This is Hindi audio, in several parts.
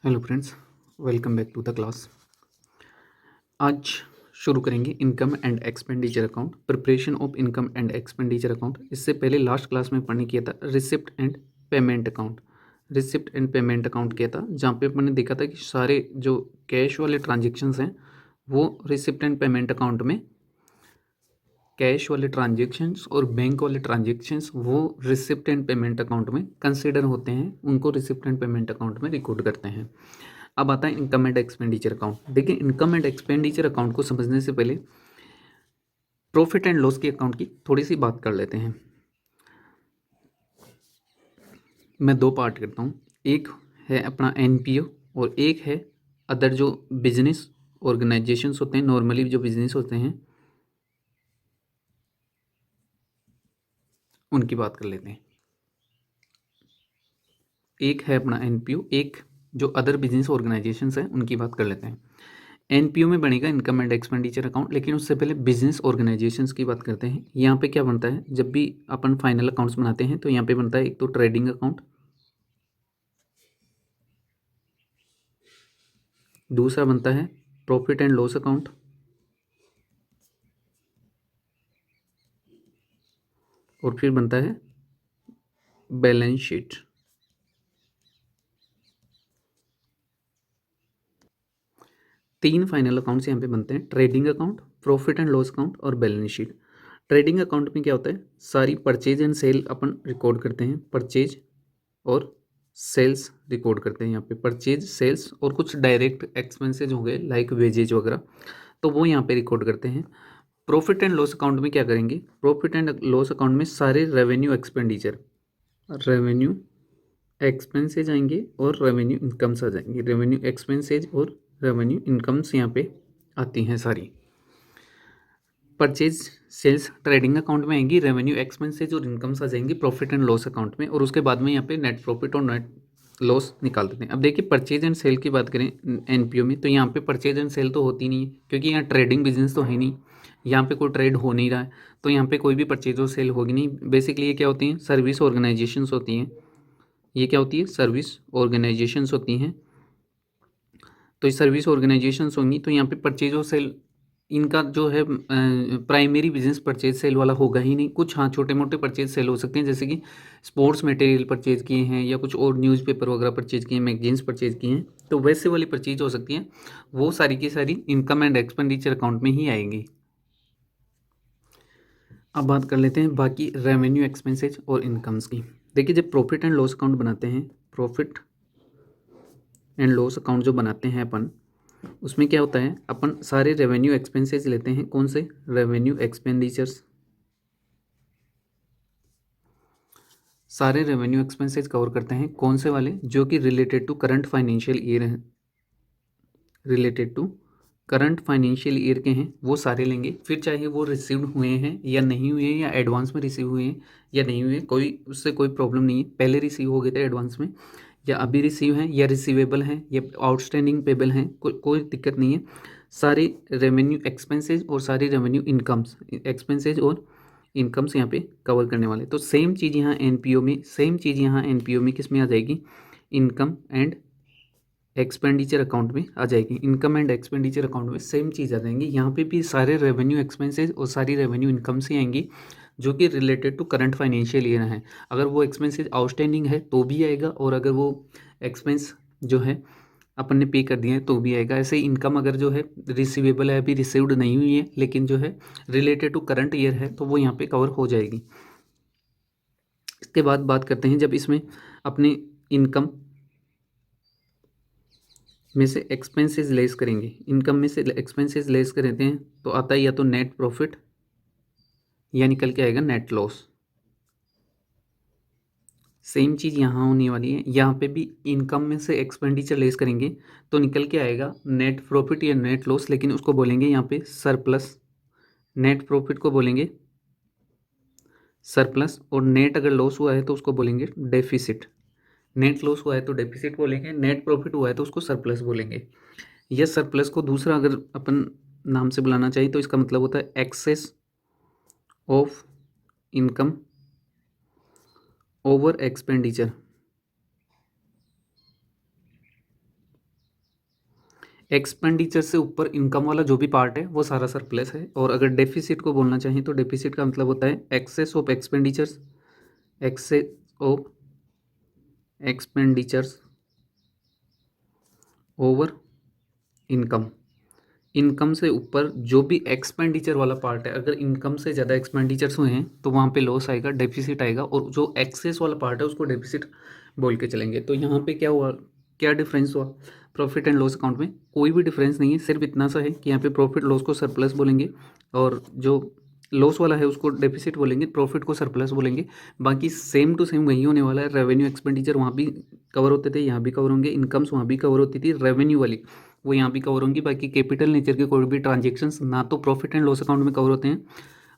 Hello friends, welcome back to the class. आज शुरू करेंगे income and expenditure account, preparation of income and expenditure account. इससे पहले लास्ट क्लास में पढ़ने किया था receipt and payment account. Receipt and payment account किया था, जहाँ पे मैंने देखा था कि सारे जो कैश वाले ट्रांजेक्शन्स हैं वो रिसिप्ट एंड पेमेंट अकाउंट में, कैश वाले ट्रांजेक्शन्स और बैंक वाले ट्रांजेक्शन्स वो रिसिप्ट एंड पेमेंट अकाउंट में कंसिडर होते हैं, उनको रिसिप्ट एंड पेमेंट अकाउंट में रिकॉर्ड करते हैं। अब आता है इनकम एंड एक्सपेंडिचर अकाउंट। देखिए, इनकम एंड एक्सपेंडिचर अकाउंट को समझने से पहले प्रॉफिट एंड लॉस के अकाउंट की थोड़ी सी बात कर लेते हैं। मैं दो पार्ट करता हूँ, एक है अपना एनपीओ और एक है अदर जो बिजनेस ऑर्गेनाइजेशंस होते हैं, नॉर्मली जो बिजनेस होते हैं उनकी बात कर लेते हैं। एक है अपना एनपीओ, एक जो अदर बिजनेस ऑर्गेनाइजेशंस हैं उनकी बात कर लेते हैं। एनपीओ में बनेगा इनकम एंड एक्सपेंडिचर अकाउंट, लेकिन उससे पहले बिजनेस ऑर्गेनाइजेशंस की बात करते हैं। यहाँ पे क्या बनता है, जब भी अपन फाइनल अकाउंट्स बनाते हैं तो यहाँ पे बनता है एक तो ट्रेडिंग अकाउंट, दूसरा बनता है प्रॉफिट एंड लॉस अकाउंट, और फिर बनता है बैलेंस शीट। तीन फाइनल अकाउंट्स यहाँ पे बनते हैं, trading account, profit and loss account और बैलेंस शीट। ट्रेडिंग अकाउंट में क्या होता है, सारी परचेज एंड सेल अपन रिकॉर्ड करते हैं, परचेज और सेल्स रिकॉर्ड करते हैं। यहाँ पे परचेज, सेल्स और कुछ डायरेक्ट एक्सपेंसेज हो गए लाइक वेजेज वगैरह, तो वो यहाँ पे रिकॉर्ड करते हैं। प्रॉफिट एंड लॉस अकाउंट में क्या करेंगे, प्रॉफिट एंड लॉस अकाउंट में सारे रेवेन्यू एक्सपेंडिचर, रेवेन्यू एक्सपेंसेज आएंगे और रेवेन्यू इनकम्स आ जाएंगे। रेवेन्यू एक्सपेंसेज और रेवेन्यू इनकम्स यहाँ पे आती हैं सारी। परचेज सेल्स ट्रेडिंग अकाउंट में आएंगी, रेवेन्यू एक्सपेंसेज और इनकम्स आ जाएंगी प्रॉफिट एंड लॉस अकाउंट में, और उसके बाद में यहाँ पे नेट प्रॉफिट और नेट लॉस निकाल देते हैं। अब देखिए, परचेज एंड सेल की बात करें एनपीओ में, तो यहाँ पे परचेज एंड सेल तो होती नहीं है, क्योंकि यहाँ ट्रेडिंग बिजनेस तो है नहीं, यहाँ पे कोई ट्रेड हो नहीं रहा है, तो यहाँ पे कोई भी परचेज और सेल होगी नहीं। बेसिकली ये क्या होती हैं, सर्विस ऑर्गेनाइजेशंस होती हैं। ये क्या होती है, सर्विस ऑर्गेनाइजेशंस होती हैं। तो ये सर्विस ऑर्गेनाइजेशंस होंगी, तो यहाँ पे परचेज और सेल इनका जो है प्राइमरी बिजनेस परचेज सेल वाला होगा ही नहीं। कुछ हाँ छोटे मोटे परचेज सेल हो सकते हैं, जैसे कि स्पोर्ट्स मटेरियल परचेज किए हैं या कुछ और न्यूज़पेपर वगैरह परचेज किए हैं, मैगजीन्स परचेज किए हैं, तो वैसे वाली परचेज हो सकती हैं। वो सारी की सारी इनकम एंड एक्सपेंडिचर अकाउंट में ही आएंगी। अब बात कर लेते हैं बाकी रेवेन्यू एक्सपेंसेज और इनकम्स की। देखिए, जब प्रॉफिट एंड लॉस अकाउंट बनाते हैं, प्रॉफिट एंड लॉस अकाउंट जो बनाते हैं अपन, उसमें क्या होता है, अपन सारे रेवेन्यू एक्सपेंसेस लेते हैं। कौन से रेवेन्यू एक्सपेंडिचर्स, सारे रेवेन्यू एक्सपेंसेस कवर करते हैं। कौन से वाले, जो कि related to current financial year हैं, related to current financial year के हैं, वो सारे लेंगे। फिर चाहे वो रिसीव्ड हुए हैं या नहीं हुए हैं, या एडवांस में रिसीव हुए हैं या नहीं हुए, कोई उससे कोई प्रॉब्लम नहीं है। पहले रिसीव हो गए थे एडवांस में, या अभी रिसीव हैं, या रिसीवेबल हैं, या आउटस्टैंडिंग पेबल हैं, कोई दिक्कत नहीं है। सारे रेवेन्यू एक्सपेंसेज और सारी रेवेन्यू इनकम्स, एक्सपेंसेज और इनकम्स यहाँ पे कवर करने वाले। तो सेम चीज़ यहाँ एनपीओ में, सेम चीज़ यहाँ एनपीओ में किस में आ जाएगी, इनकम एंड एक्सपेंडिचर अकाउंट में आ जाएगी। इनकम एंड एक्सपेंडिचर अकाउंट में सेम चीज़ आ जाएंगी। यहाँ पे भी सारे रेवेन्यू एक्सपेंसेज और सारी रेवेन्यू इनकम से आएंगी, जो कि related to current financial year है। अगर वो एक्सपेंसेज आउटस्टैंडिंग है तो भी आएगा, और अगर वो एक्सपेंस जो है अपन ने पे कर दिया है तो भी आएगा। ऐसे इनकम अगर जो है रिसीवेबल है, अभी रिसीव्ड नहीं हुई है, लेकिन जो है रिलेटेड टू करंट ईयर है, तो वो यहाँ पे कवर हो जाएगी। इसके बाद बात करते हैं, जब इसमें अपने इनकम में से एक्सपेंसेस लेस करेंगे, इनकम में से एक्सपेंसेस लेस करते हैं तो आता है या तो नेट प्रॉफिट या निकल के आएगा नेट लॉस। सेम चीज़ यहाँ होने वाली है, यहाँ पे भी इनकम में से एक्सपेंडिचर लेस करेंगे तो निकल के आएगा नेट प्रॉफिट या नेट लॉस, लेकिन उसको बोलेंगे यहाँ पे सरप्लस। नेट प्रॉफिट को बोलेंगे सरप्लस, और नेट अगर लॉस हुआ है तो उसको बोलेंगे डेफिसिट। नेट लॉस हुआ है तो डेफिसिट बोलेंगे, नेट प्रॉफिट हुआ है तो उसको सरप्लस बोलेंगे। यह सरप्लस को दूसरा अगर अपन नाम से बुलाना चाहिए तो इसका मतलब होता है excess of income over expenditure. Expenditure से ऊपर इनकम वाला जो भी पार्ट है वो सारा सरप्लस है। और अगर डेफिसिट को बोलना चाहें तो डेफिसिट का मतलब होता है excess of expenditures, excess of expenditures over income. Income से ऊपर जो भी एक्सपेंडिचर वाला पार्ट है, अगर इनकम से ज़्यादा एक्सपेंडिचर्स हुए हैं तो वहाँ पे लॉस आएगा, डेफिसिट आएगा। और जो एक्सेस वाला पार्ट है उसको डेफिसिट बोल के चलेंगे। तो यहाँ पे क्या हुआ, क्या डिफरेंस हुआ प्रॉफिट एंड लॉस अकाउंट में? कोई भी डिफरेंस नहीं है, सिर्फ इतना सा है कि यहाँ पे प्रॉफिट लॉस को सरप्लस बोलेंगे और जो लॉस वाला है उसको डेफिसिट बोलेंगे, प्रॉफिट को सरप्लस बोलेंगे। बाकी सेम टू सेम वही होने वाला है। रेवेन्यू एक्सपेंडिचर वहाँ भी कवर होते थे, यहाँ भी कवर होंगे। इनकम्स वहाँ भी कवर होती थी, रेवेन्यू वाली वो यहाँ भी कवर होंगी। बाकी कैपिटल नेचर के कोई भी ट्रांजेक्शन्स ना तो प्रॉफिट एंड लॉस अकाउंट में कवर होते हैं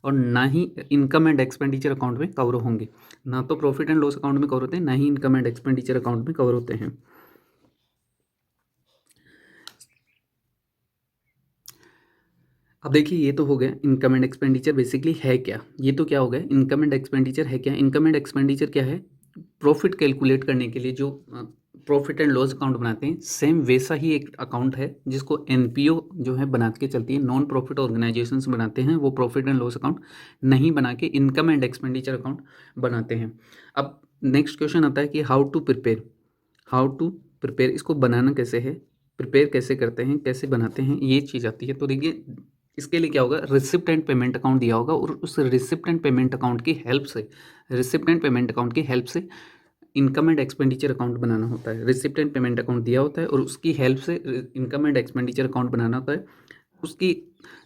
और ना ही इनकम एंड एक्सपेंडिचर अकाउंट में कवर होंगे। ना तो प्रॉफिट एंड लॉस अकाउंट में कवर होते हैं, ना ही इनकम एंड एक्सपेंडिचर अकाउंट में कवर होते हैं। अब देखिए, ये तो हो गया इनकम एंड एक्सपेंडिचर बेसिकली है क्या। ये तो क्या हो गया, इनकम एंड एक्सपेंडिचर है क्या। इनकम एंड एक्सपेंडिचर क्या है, प्रॉफिट कैलकुलेट करने के लिए जो प्रॉफिट एंड लॉस अकाउंट बनाते हैं, सेम वैसा ही एक अकाउंट है जिसको एनपीओ जो है बना के चलती है, नॉन प्रॉफिट ऑर्गेनाइजेशंस बनाते हैं। वो प्रॉफिट एंड लॉस अकाउंट नहीं बना के इनकम एंड एक्सपेंडिचर अकाउंट बनाते हैं। अब नेक्स्ट क्वेश्चन आता है कि how to prepare, how to prepare, इसको बनाना कैसे है, प्रिपेयर कैसे करते हैं, कैसे बनाते हैं, ये चीज़ आती है। तो देखिए, इसके लिए क्या होगा, रिसिप्ट एंड पेमेंट अकाउंट दिया होगा और उस रिसिप्ट एंड पेमेंट अकाउंट की हेल्प से, रिसिप्ट एंड पेमेंट अकाउंट की हेल्प से इनकम एंड एक्सपेंडिचर अकाउंट बनाना होता है। रिसिप्ट एंड पेमेंट अकाउंट दिया होता है और उसकी हेल्प से इनकम एंड एक्सपेंडिचर अकाउंट बनाना होता है। उसकी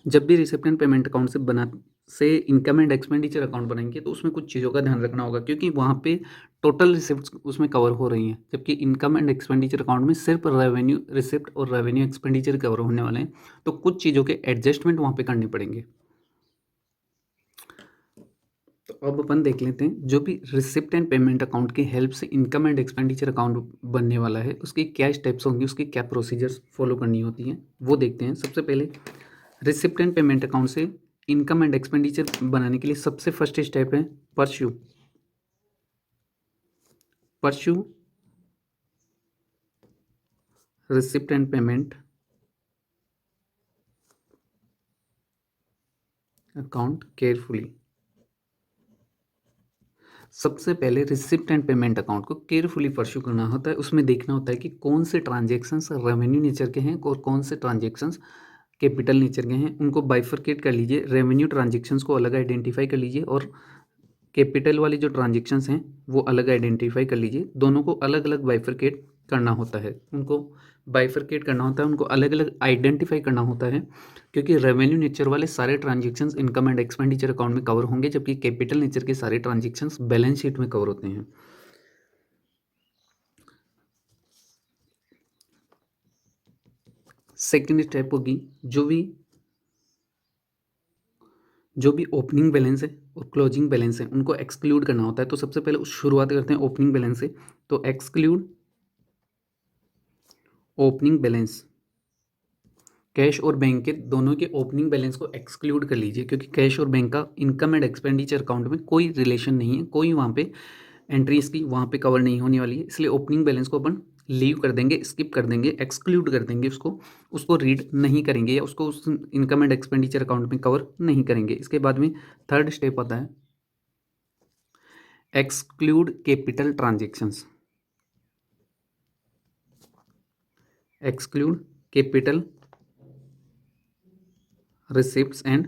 जब भी रिसिप्ट एंड पेमेंट अकाउंट से इनकम एंड एक्सपेंडिचर अकाउंट बनाएंगे तो उसमें कुछ चीज़ों का ध्यान रखना होगा, क्योंकि वहाँ पे टोटल रिसिप्ट उसमें कवर हो रही हैं, जबकि इनकम एंड एक्सपेंडिचर अकाउंट में सिर्फ रेवेन्यू रिसिप्ट और रेवेन्यू एक्सपेंडिचर कवर होने वाले हैं। तो कुछ चीज़ों के एडजस्टमेंट वहाँ पे करने पड़ेंगे। तो अब अपन देख लेते हैं, जो भी रिसिप्ट एंड पेमेंट अकाउंट की हेल्प से इनकम एंड एक्सपेंडिचर अकाउंट बनने वाला है उसकी क्या स्टेप्स होंगी, उसकी क्या प्रोसीजर्स फॉलो करनी होती हैं, वो देखते हैं। सबसे पहले रिसिप्ट एंड पेमेंट अकाउंट से इनकम एंड एक्सपेंडिचर बनाने के लिए सबसे फर्स्ट स्टेप है pursue, pursue receipt and payment account carefully. सबसे पहले रिसिप्ट एंड पेमेंट अकाउंट को केयरफुली परस्यू करना होता है। उसमें देखना होता है कि कौन से ट्रांजेक्शन्स रेवेन्यू नेचर के हैं और कौन से ट्रांजेक्शन्स कैपिटल नेचर के हैं। उनको बाइफरकेट कर लीजिए, रेवेन्यू ट्रांजेक्शन्स को अलग आइडेंटिफाई कर लीजिए और कैपिटल वाली जो ट्रांजेक्शन्स हैं वो अलग आइडेंटिफाई कर लीजिए। दोनों को अलग अलग बाइफरकेट करना होता है, उनको बाइफरकेट करना होता है, उनको अलग अलग आइडेंटिफाई करना होता है, क्योंकि रेवेन्यू नेचर वाले सारे transactions income and expenditure account में कवर होंगे, जबकि कैपिटल नेचर के सारे ट्रांजेक्शन्स बैलेंस शीट में कवर होते हैं। सेकेंड स्टेप होगी, जो भी ओपनिंग बैलेंस है और क्लोजिंग बैलेंस है उनको एक्सक्लूड करना होता है। तो सबसे पहले शुरुआत करते हैं ओपनिंग बैलेंस से। तो एक्सक्लूड ओपनिंग बैलेंस, कैश और बैंक के दोनों के ओपनिंग बैलेंस को एक्सक्लूड कर लीजिए, क्योंकि कैश और बैंक का इनकम एंड एक्सपेंडिचर अकाउंट में कोई रिलेशन नहीं है, कोई वहाँ पे एंट्री इसकी वहाँ पे कवर नहीं होने वाली है। इसलिए ओपनिंग बैलेंस को अपन लीव कर देंगे, स्किप कर देंगे, एक्सक्लूड कर देंगे, उसको रीड नहीं करेंगे या उसको उस इनकम एंड एक्सपेंडिचर अकाउंट में कवर नहीं करेंगे। इसके बाद में थर्ड स्टेप आता है exclude capital transactions, exclude capital receipts and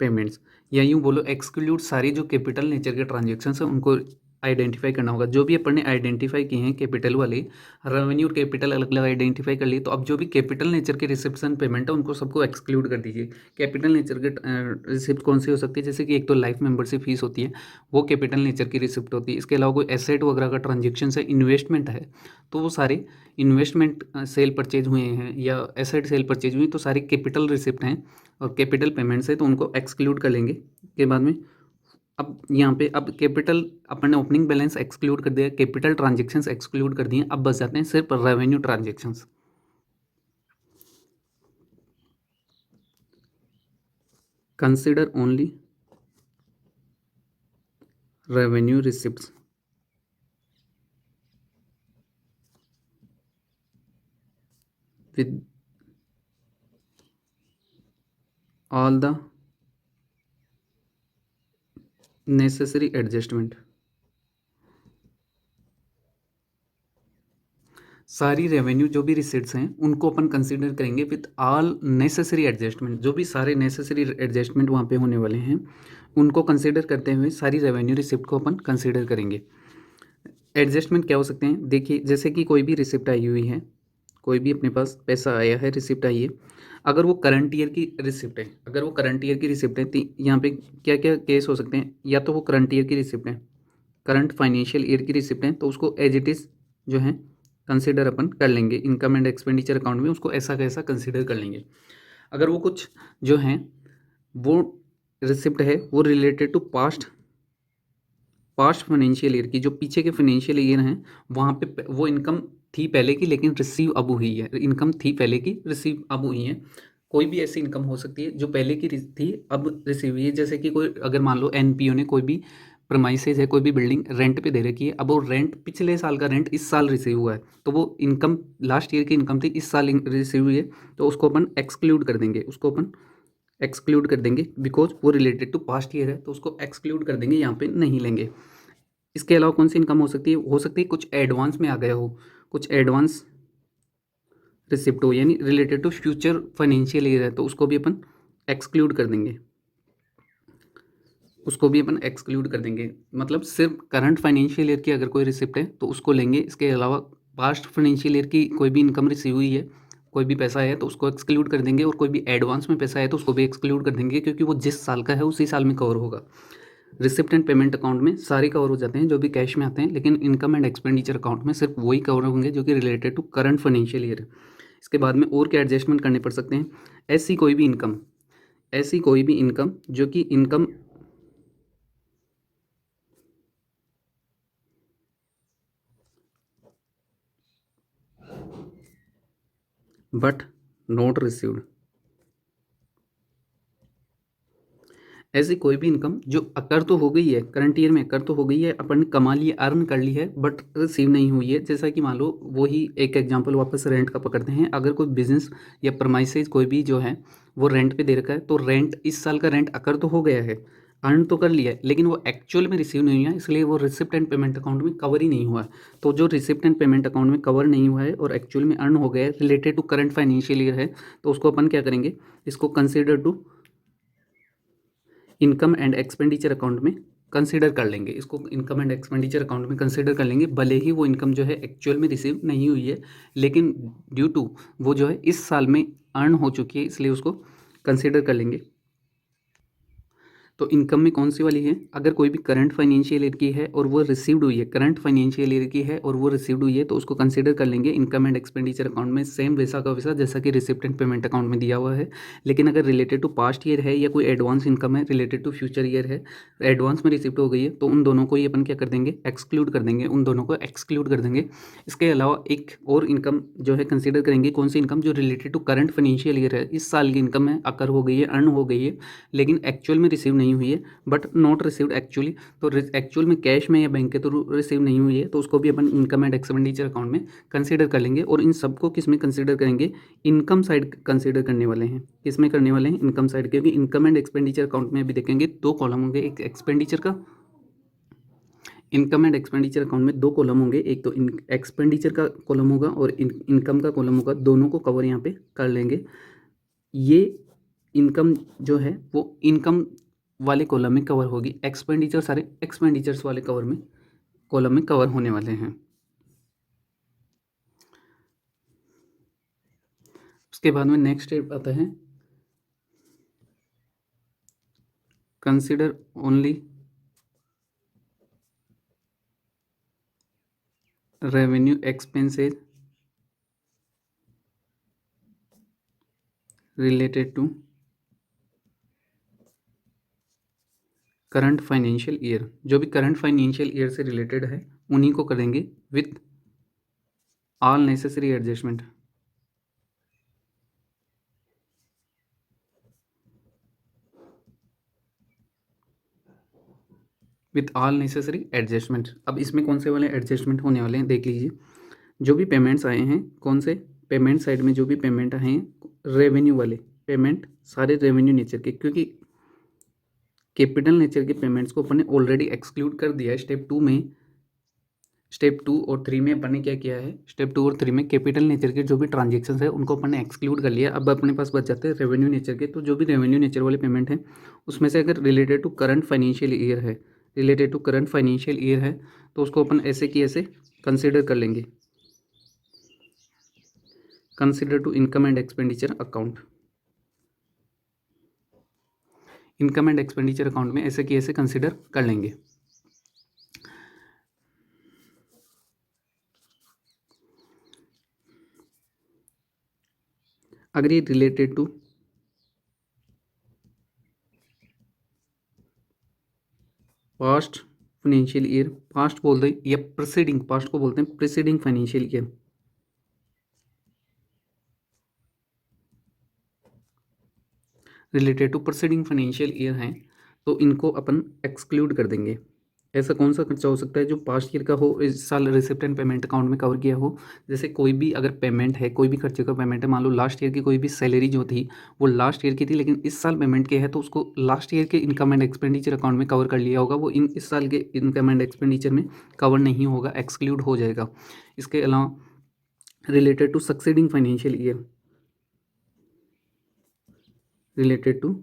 payments, या यूँ बोलो एक्सक्लूड सारी जो कैपिटल नेचर के ट्रांजेक्शन्स हैं उनको आइडेंटिफाई करना होगा। जो भी अपन ने आइडेंटिफाई किए हैं कैपिटल वाले, रेवेन्यू और कैपिटल अलग अलग आइडेंटिफाई कर लिए, तो अब जो भी कैपिटल नेचर के रिसिप्ट्स एंड पेमेंट है उनको सबको एक्सक्लूड कर दीजिए। कैपिटल नेचर के रिसिप्ट कौन सी हो सकती है, जैसे कि एक तो लाइफ मेंबरशिप फीस होती है, वो कैपिटल नेचर की रिसिप्ट होती है। इसके अलावा कोई एसेट वगैरह का ट्रांजेक्शन है, इन्वेस्टमेंट है, तो वो सारे इन्वेस्टमेंट सेल परचेज हुए हैं या एसेट सेल परचेज हुई, तो सारी कैपिटल रिसिप्ट हैं और कैपिटल पेमेंट्स है, तो उनको एक्सक्लूड कर लेंगे। के बाद में अब यहाँ पे अब कैपिटल अपन ने ओपनिंग बैलेंस एक्सक्लूड कर दिया, कैपिटल ट्रांजेक्शन्स एक्सक्लूड कर दिए, अब बच जाते हैं सिर्फ revenue transactions. Consider only revenue receipts, with all the necessary adjustment. सारी रेवेन्यू जो भी रिसिट्स हैं उनको अपन कंसीडर करेंगे विथ ऑल नेसेसरी एडजस्टमेंट। जो भी सारे नेसेसरी एडजस्टमेंट वहाँ पे होने वाले हैं उनको कंसीडर करते हुए सारी रेवेन्यू रिसिप्ट को अपन कंसीडर करेंगे। एडजस्टमेंट क्या हो सकते हैं, देखिए जैसे कि कोई भी रिसिप्ट आई हुई है, कोई भी अपने पास पैसा आया है, रिसिप्ट आई है, अगर वो करंट ईयर की रिसिप्ट है, अगर वो करंट ईयर की रिसिप्ट है तो यहाँ पे क्या क्या केस हो सकते हैं, या तो वो करंट ईयर की रिसिप्ट है, करंट फाइनेंशियल ईयर की रिसिप्ट है, तो उसको एज इट इज़ जो है कंसिडर अपन कर लेंगे, इनकम एंड एक्सपेंडिचर अकाउंट में उसको ऐसा कैसा कंसिडर कर लेंगे। अगर वो कुछ जो है वो रिसिप्ट है वो related to past financial year की, जो पीछे के फाइनेंशियल ईयर हैं वहाँ पे वो इनकम थी पहले की लेकिन रिसीव अब हुई है, इनकम थी पहले की रिसीव अब हुई है। कोई भी ऐसी इनकम हो सकती है जो पहले की थी अब रिसीव हुई है, जैसे कि कोई अगर मान लो एनपीओ ने कोई भी प्रमाइसेज है, कोई भी बिल्डिंग रेंट पे दे रखी है, अब वो रेंट पिछले साल का रेंट इस साल रिसीव हुआ है, तो वो इनकम लास्ट ईयर की इनकम थी इस साल रिसीव हुई है, तो उसको अपन एक्सक्लूड कर देंगे, उसको अपन एक्सक्लूड कर देंगे बिकॉज वो रिलेटेड टू पास्ट ईयर है, तो उसको एक्सक्लूड कर देंगे, यहाँ पे नहीं लेंगे। इसके अलावा कौन सी इनकम हो सकती है कुछ एडवांस में आ गया हो, कुछ एडवांस रिसिप्ट हो, यानी related to future financial year है, तो उसको भी अपन एक्सक्लूड कर देंगे, उसको भी अपन एक्सक्लूड कर देंगे। मतलब सिर्फ करंट फाइनेंशियल ईयर की अगर कोई रिसिप्ट है तो उसको लेंगे, इसके अलावा पास्ट फाइनेंशियल ईयर की कोई भी इनकम रिसीव हुई है, कोई भी पैसा है तो उसको एक्सक्लूड कर देंगे, और कोई भी एडवांस में पैसा है तो उसको भी एक्सक्लूड कर देंगे, क्योंकि वो जिस साल का है उसी साल में कवर होगा। रिसिप्ट एंड पेमेंट अकाउंट में सारे कवर हो जाते हैं जो भी कैश में आते हैं, लेकिन इनकम एंड एक्सपेंडिचर अकाउंट में सिर्फ वही कवर होंगे जो कि related to current financial year है। इसके बाद में और क्या एडजस्टमेंट करने पड़ सकते हैं, ऐसी कोई भी इनकम, ऐसी कोई भी इनकम जो कि इनकम बट नॉट रिसीव्ड, ऐसी कोई भी इनकम जो अकर तो हो गई है, करंट ईयर में अकर तो हो गई है, अपन ने कमा ली, अर्न कर ली है, बट रिसीव नहीं हुई है। जैसा कि मान लो वही एक एग्जांपल वापस रेंट का पकड़ते हैं, अगर कोई बिजनेस या प्रमाइसेज कोई भी जो है वो रेंट पे दे रखा है, तो रेंट इस साल का रेंट अकर तो हो गया है, अर्न तो कर लिया है, लेकिन वो एक्चुअल में रिसीव नहीं हुआ है, इसलिए वो रिसिप्ट एंड पेमेंट अकाउंट में कवर ही नहीं हुआ है। तो जो रिसिप्ट एंड पेमेंट अकाउंट में कवर नहीं हुआ है और एक्चुअल में अर्न हो गया है, related to current financial year है, तो उसको अपन क्या करेंगे, इसको consider to income and expenditure account में कंसिडर कर लेंगे, इसको इनकम एंड एक्सपेंडिचर अकाउंट में कंसिडर कर लेंगे, भले ही वो इनकम जो है एक्चुअल में रिसीव नहीं हुई है, लेकिन ड्यू टू वो जो है इस साल में अर्न हो चुकी है, इसलिए उसको कंसिडर कर लेंगे। तो इनकम में कौन सी वाली है, अगर कोई भी करंट फाइनेंशियल ईयर की है और वो रिसीव्ड हुई है, करंट फाइनेंशियल ईयर की है और वो रिसीव्ड हुई है, तो उसको कंसिडर कर लेंगे इनकम एंड एक्सपेंडिचर अकाउंट में, सेम वैसा का वैसा जैसा कि रिसिप्ट एंड पेमेंट अकाउंट में दिया हुआ है। लेकिन अगर रिलेटेड टू पास्ट ईयर है या कोई एडवांस इनकम है रिलेटेड टू फ्यूचर ईयर है, एडवांस में रिसिप्ट हो गई है, तो उन दोनों को ही अपन क्या कर देंगे, एक्सक्लूड कर देंगे, उन दोनों को एक्सक्लूड कर देंगे। इसके अलावा एक और इनकम जो है कंसिडर करेंगे, कौन सी इनकम, जो related to current financial year है, इस साल की इनकम है, अकर हो गई है, अर्न हो गई है, लेकिन एक्चुअल में रिसीव नहीं हुई है, बट नॉट रिसीव्ड एक्चुअली, तो एक्चुअल में कैश में या बैंक के थ्रू रिसीव नहीं हुई है, तो उसको भी अपन इनकम एंड एक्सपेंडिचर अकाउंट में कंसीडर कर लेंगे। और इन सबको किस में कंसीडर करेंगे, इनकम साइड कंसीडर करने वाले हैं, किस में करने वाले हैं, इनकम साइड, क्योंकि इनकम एंड एक्सपेंडिचर अकाउंट में अभी देखेंगे दो कॉलम होंगे, एक एक्सपेंडिचर का, इनकम एंड एक्सपेंडिचर अकाउंट में दो कॉलम होंगे, एक तो एक्सपेंडिचर का कॉलम होगा और इनकम का कॉलम होगा, दोनों को कवर यहाँ पे कर लेंगे। ये इनकम जो है वो इनकम वाले कॉलम में कवर होगी, एक्सपेंडिचर सारे एक्सपेंडिचर्स वाले कॉलम में कवर होने वाले हैं। उसके बाद में नेक्स्ट स्टेप आता है, consider only revenue expenses related to current financial year, जो भी करंट फाइनेंशियल ईयर से रिलेटेड है उन्हीं को करेंगे with all necessary adjustment, with all necessary adjustment. अब इसमें कौन से वाले एडजस्टमेंट होने वाले हैं देख लीजिए, जो भी पेमेंट्स आए हैं कौन से, पेमेंट साइड में जो भी पेमेंट हैं रेवेन्यू वाले पेमेंट सारे रेवेन्यू नेचर के, क्योंकि कैपिटल नेचर के पेमेंट्स को अपन ने ऑलरेडी एक्सक्लूड कर दिया है स्टेप 2 में। स्टेप 2 और 3 में अपन ने क्या किया है, स्टेप 2 और 3 में कैपिटल नेचर के जो भी ट्रांजेक्शन है उनको अपन ने एक्सक्लूड कर लिया। अब अपने पास बच जाते हैं रेवेन्यू नेचर के। तो जो भी रेवेन्यू नेचर वाले पेमेंट हैं उसमें से अगर related to current financial year है, related to current financial year है, तो उसको अपन ऐसे की ऐसे कंसिडर कर लेंगे, consider to income and expenditure account. Income and expenditure account में ऐसे की ऐसे कंसिडर कर लेंगे। अगर ये related to past financial year, past बोल दे या प्रीसीडिंग, पास्ट को बोलते हैं preceding financial year, related to preceding financial year हैं तो इनको अपन एक्सक्लूड कर देंगे। ऐसा कौन सा खर्चा हो सकता है जो पास्ट ईयर का हो, इस साल रिसिप्ट एंड पेमेंट अकाउंट में कवर किया हो। जैसे कोई भी अगर पेमेंट है, कोई भी खर्चे का पेमेंट है, मान लो लास्ट ईयर की कोई भी सैलरी जो थी वो लास्ट ईयर की थी लेकिन इस साल पेमेंट किया है, तो उसको लास्ट ईयर के इनकम एंड एक्सपेंडिचर अकाउंट में कवर कर लिया होगा, वो इस साल के इनकम एंड एक्सपेंडिचर में कवर नहीं होगा, एक्सक्लूड हो जाएगा। इसके अलावा related to succeeding financial year, related to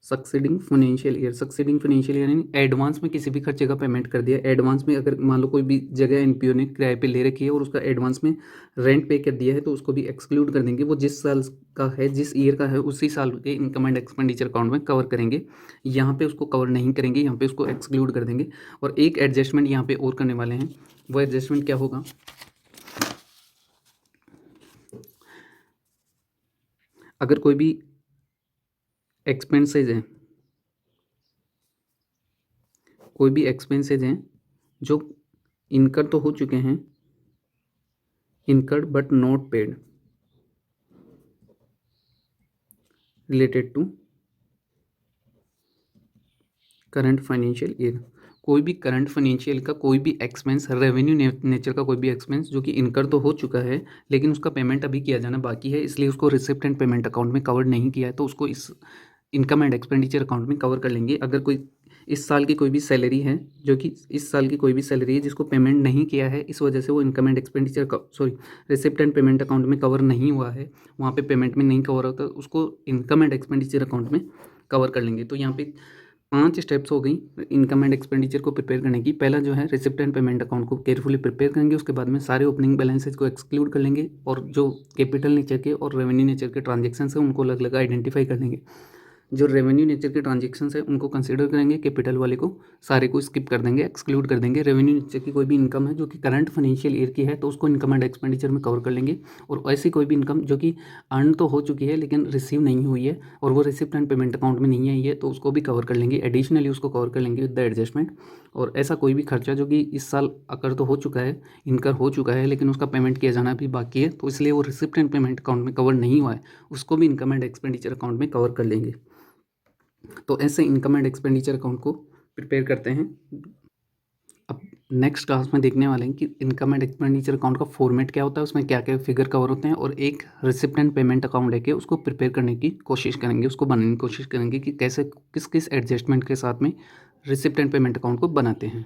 succeeding financial year, succeeding financial year यानी एडवांस में किसी भी खर्चे का पेमेंट कर दिया। एडवांस में अगर मान लो कोई भी जगह एनपीओ ने किराए पे ले रखी है और उसका एडवांस में रेंट पे कर दिया है, तो उसको भी एक्सक्लूड कर देंगे। वो जिस साल का है, जिस ईयर का है, उसी साल के इनकम एंड एक्सपेंडिचर अकाउंट में कवर करेंगे। यहाँ पे उसको कवर नहीं करेंगे, यहाँ पे उसको एक्सक्लूड कर देंगे। और एक एडजस्टमेंट यहाँ पे और करने वाले हैं। वो एडजस्टमेंट क्या होगा, अगर कोई भी एक्सपेंसेज हैं, कोई भी एक्सपेंसेज हैं जो इनकर तो हो चुके हैं, incurred but not paid, related to current financial year, कोई भी करंट फाइनेंशियल का कोई भी एक्सपेंस, रेवेन्यू नेचर का कोई भी एक्सपेंस जो कि इनकर तो हो चुका है लेकिन उसका पेमेंट अभी किया जाना बाकी है, इसलिए उसको रिसिप्ट एंड पेमेंट अकाउंट में कवर नहीं किया है, तो उसको इस इनकम एंड एक्सपेंडिचर अकाउंट में कवर कर लेंगे। अगर कोई इस साल की कोई भी सैलरी है, जो कि इस साल की कोई भी सैलरी है जिसको पेमेंट नहीं किया है, इस वजह से वो income and expenditure receipt and payment account में कवर नहीं हुआ है, वहाँ पे पेमेंट में नहीं कवर होता, उसको इनकम एंड एक्सपेंडिचर अकाउंट में कवर कर लेंगे। तो यहाँ पे 5 स्टेप्स हो गई इनकम एंड एक्सपेंडिचर को प्रिपेयर करने की। पहला जो है रिसिप्ट एंड पेमेंट अकाउंट को केयरफुली प्रिपेयर करेंगे, उसके बाद में सारे ओपनिंग बैलेंसेज को एक्सक्लूड कर लेंगे और जो कैपिटल नेचर के और रेवेन्यू नेचर के ट्रांजेक्शन है उनको अलग अलग आइडेंटिफाई कर लेंगे। जो रेवेन्यू नेचर के ट्रांजेक्शन है उनको कंसिडर करेंगे, कैपिटल वाले को सारे को स्किप कर देंगे, एक्सक्लूड कर देंगे। रेवेन्यू नेचर की कोई भी इनकम है जो कि करंट फाइनेंशियल ईयर की है तो उसको इनकम एंड एक्सपेंडिचर में कवर कर लेंगे। और ऐसी कोई भी इनकम जो कि अर्न तो हो चुकी है लेकिन रिसीव नहीं हुई है और वो रिसिप्ट एंड पेमेंट अकाउंट में नहीं आई है तो उसको भी कवर कर लेंगे, एडिशनली उसको कवर कर लेंगे विद द एडजस्टमेंट। और ऐसा कोई भी खर्चा जो कि इस साल अकर तो हो चुका है, इनकर हो चुका है लेकिन उसका पेमेंट किया जाना भी बाकी है, तो इसलिए वो रिसिप्ट एंड पेमेंट अकाउंट में कवर नहीं हुआ है, उसको भी इनकम एंड एक्सपेंडिचर अकाउंट में कवर कर लेंगे। तो ऐसे इनकम एंड एक्सपेंडिचर अकाउंट को प्रिपेयर करते हैं। अब नेक्स्ट क्लास में देखने वाले हैं कि इनकम एंड एक्सपेंडिचर अकाउंट का फॉर्मेट क्या होता है, उसमें क्या क्या फिगर कवर होते हैं, और एक रिसिप्ट एंड पेमेंट अकाउंट लेके उसको प्रिपेयर करने की कोशिश करेंगे, उसको बनाने की कोशिश करेंगे कि कैसे किस किस एडजस्टमेंट के साथ में रिसिप्ट एंड पेमेंट अकाउंट को बनाते हैं।